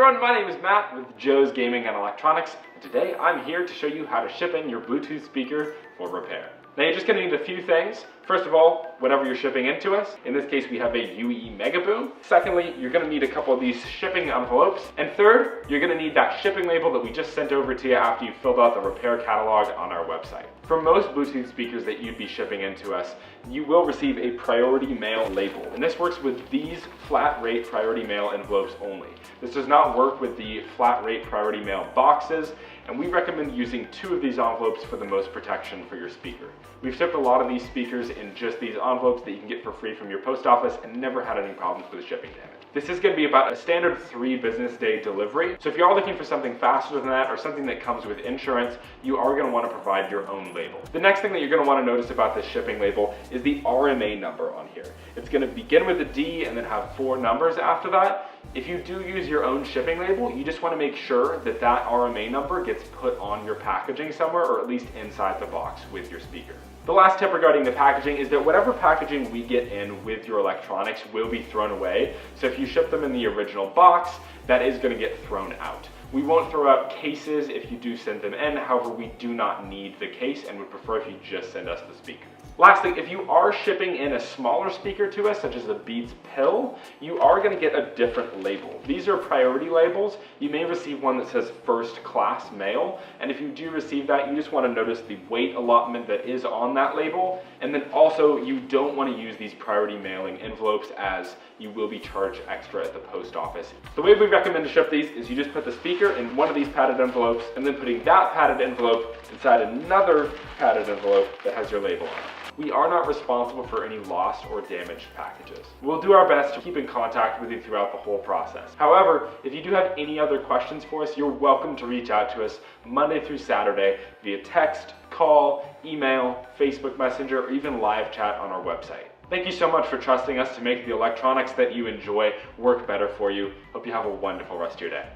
everyone, my name is Matt with Joe's Gaming and Electronics, and today I'm here to show you how to ship in your Bluetooth speaker for repair. Now you're just going to need a few things. First of all, whatever you're shipping into us. In this case, we have a UE Mega Boom. Secondly, you're going to need a couple of these shipping envelopes. And third, you're going to need that shipping label that we just sent over to you after you filled out the repair catalog on our website. For most Bluetooth speakers that you'd be shipping into us, you will receive a priority mail label. And this works with these flat rate priority mail envelopes only. This does not work with the flat rate priority mail boxes, and we recommend using 2 of these envelopes for the most protection for your speaker. We've shipped a lot of these speakers in just these envelopes that you can get for free from your post office and never had any problems with shipping damage. This is going to be about a standard 3 business day delivery. So if you are looking for something faster than that or something that comes with insurance, you are going to want to provide your own label. The next thing that you're going to want to notice about this shipping label is the RMA number on here. It's going to begin with a D and then have 4 numbers after that. If you do use your own shipping label, you just want to make sure that that RMA number gets put on your packaging somewhere, or at least inside the box with your speaker. The last tip regarding the packaging is that whatever packaging we get in with your electronics will be thrown away. So if you ship them in the original box, that is going to get thrown out. We won't throw out cases if you do send them in. However, we do not need the case and would prefer if you just send us the speaker. Lastly, if you are shipping in a smaller speaker to us, such as the Beats Pill, you are going to get a different label. These are priority labels. You may receive one that says first class mail, and if you do receive that, you just want to notice the weight allotment that is on that label, and then also you don't want to use these priority mailing envelopes as you will be charged extra at the post office. The way we recommend to ship these is you just put the speaker in one of these padded envelopes and then putting that padded envelope inside another padded envelope that has your label on it. We are not responsible for any lost or damaged packages. We'll do our best to keep in contact with you throughout the whole process. However, if you do have any other questions for us, you're welcome to reach out to us Monday through Saturday via text, call, email, Facebook Messenger, or even live chat on our website. Thank you so much for trusting us to make the electronics that you enjoy work better for you. Hope you have a wonderful rest of your day.